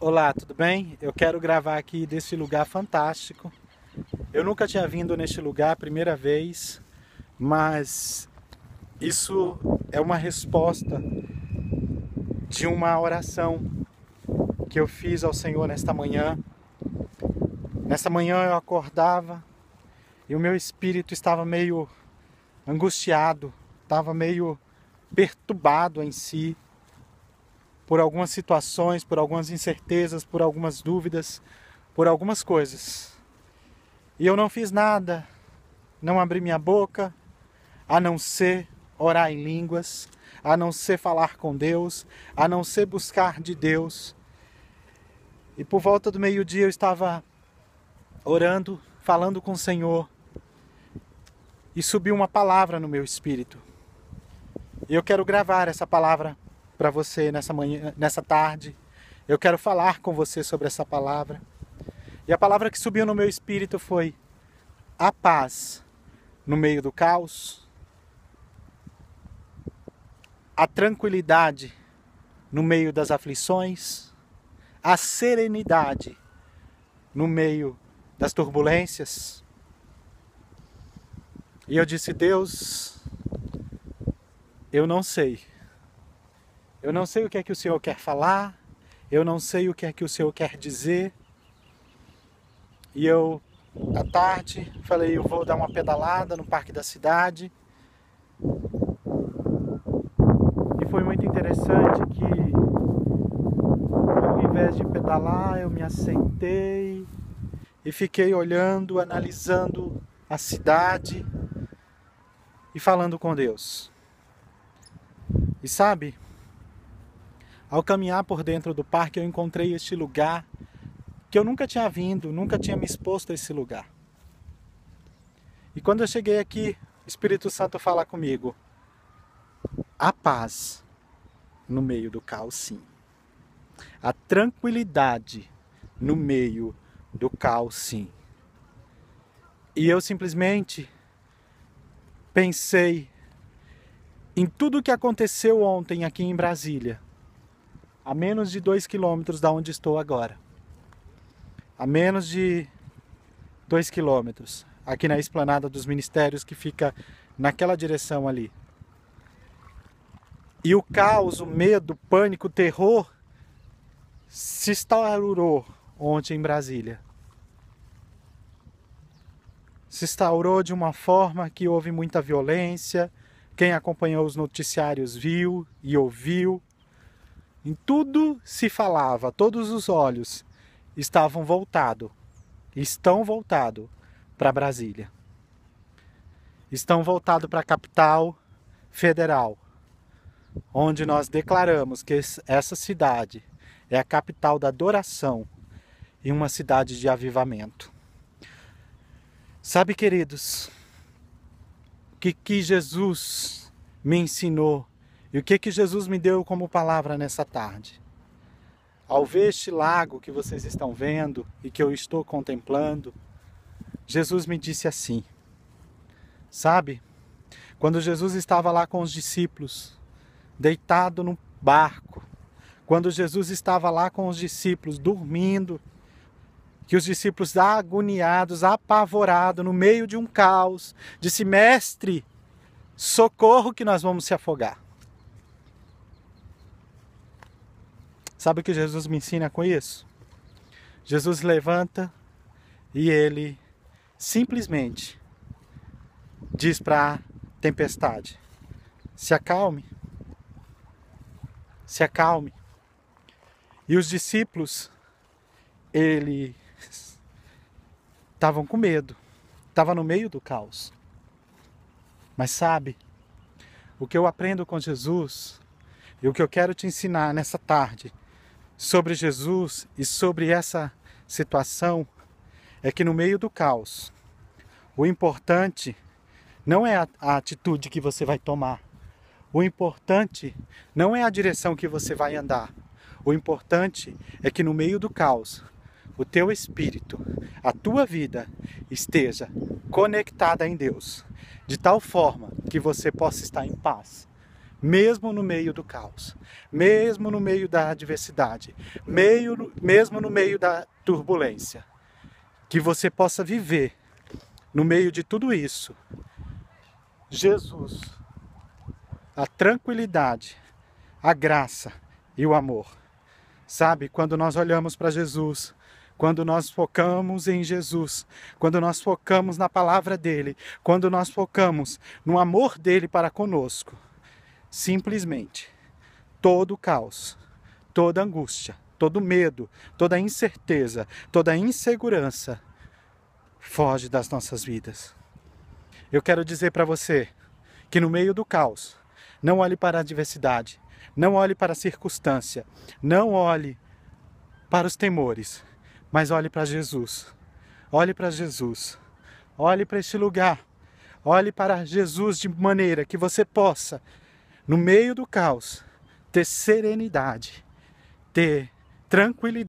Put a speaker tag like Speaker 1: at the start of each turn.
Speaker 1: Olá, tudo bem? Eu quero gravar aqui desse lugar fantástico. Eu nunca tinha vindo neste lugar, primeira vez, mas isso é uma resposta de uma oração que eu fiz ao Senhor nesta manhã. Nesta manhã eu acordava e o meu espírito estava meio angustiado, estava meio perturbado em si, por algumas situações, por algumas incertezas, por algumas dúvidas, por algumas coisas. E eu não fiz nada, não abri minha boca, a não ser orar em línguas, a não ser falar com Deus, a não ser buscar de Deus. E por volta do meio-dia eu estava orando, falando com o Senhor, e subiu uma palavra no meu espírito. E eu quero gravar essa palavra para você nessa manhã, nessa tarde. Eu quero falar com você sobre essa palavra. E a palavra que subiu no meu espírito foi: a paz no meio do caos, a tranquilidade no meio das aflições, a serenidade no meio das turbulências. E eu disse: Deus, eu não sei. Eu não sei o que é que o Senhor quer falar, eu não sei o que é que o Senhor quer dizer. E eu, à tarde, falei: eu vou dar uma pedalada no parque da cidade. E foi muito interessante que, ao invés de pedalar, eu me assentei e fiquei olhando, analisando a cidade e falando com Deus. E sabe, ao caminhar por dentro do parque, eu encontrei este lugar que eu nunca tinha vindo, nunca tinha me exposto a esse lugar. E quando eu cheguei aqui, o Espírito Santo fala comigo: a paz no meio do caos, sim. A tranquilidade no meio do caos, sim. E eu simplesmente pensei em tudo o que aconteceu ontem aqui em Brasília, a menos de 2 quilômetros da onde estou agora. A menos de 2 quilômetros, aqui na Esplanada dos Ministérios, que fica naquela direção ali. E o caos, o medo, o pânico, o terror se instaurou ontem em Brasília. Se instaurou de uma forma que houve muita violência. Quem acompanhou os noticiários viu e ouviu. Em tudo se falava, todos os olhos estão voltados para Brasília. Estão voltados para a capital federal, onde nós declaramos que essa cidade é a capital da adoração e uma cidade de avivamento. Sabe, queridos, o que Jesus me ensinou e o que Jesus me deu como palavra nessa tarde? Ao ver este lago que vocês estão vendo e que eu estou contemplando, Jesus me disse assim: sabe, quando Jesus estava lá com os discípulos, deitado no barco, quando Jesus estava lá com os discípulos dormindo, que os discípulos agoniados, apavorados, no meio de um caos, disse: mestre, socorro que nós vamos se afogar. Sabe o que Jesus me ensina com isso? Jesus levanta e ele simplesmente diz para a tempestade: se acalme, se acalme. E os discípulos, eles estavam com medo, estavam no meio do caos. Mas sabe, o que eu aprendo com Jesus e o que eu quero te ensinar nessa tarde sobre Jesus e sobre essa situação é que no meio do caos, o importante não é a atitude que você vai tomar. O importante não é a direção que você vai andar. O importante é que no meio do caos, o teu espírito, a tua vida esteja conectada em Deus, de tal forma que você possa estar em paz, mesmo no meio do caos, mesmo no meio da adversidade, mesmo no meio da turbulência. Que você possa viver no meio de tudo isso, Jesus, a tranquilidade, a graça e o amor. Sabe, quando nós olhamos para Jesus, quando nós focamos em Jesus, quando nós focamos na palavra dele, quando nós focamos no amor dele para conosco, simplesmente todo o caos, toda angústia, todo medo, toda incerteza, toda insegurança foge das nossas vidas. Eu quero dizer para você que no meio do caos, não olhe para a adversidade, não olhe para a circunstância, não olhe para os temores, mas olhe para Jesus. Olhe para Jesus. Olhe para este lugar. Olhe para Jesus de maneira que você possa, no meio do caos, ter serenidade, ter tranquilidade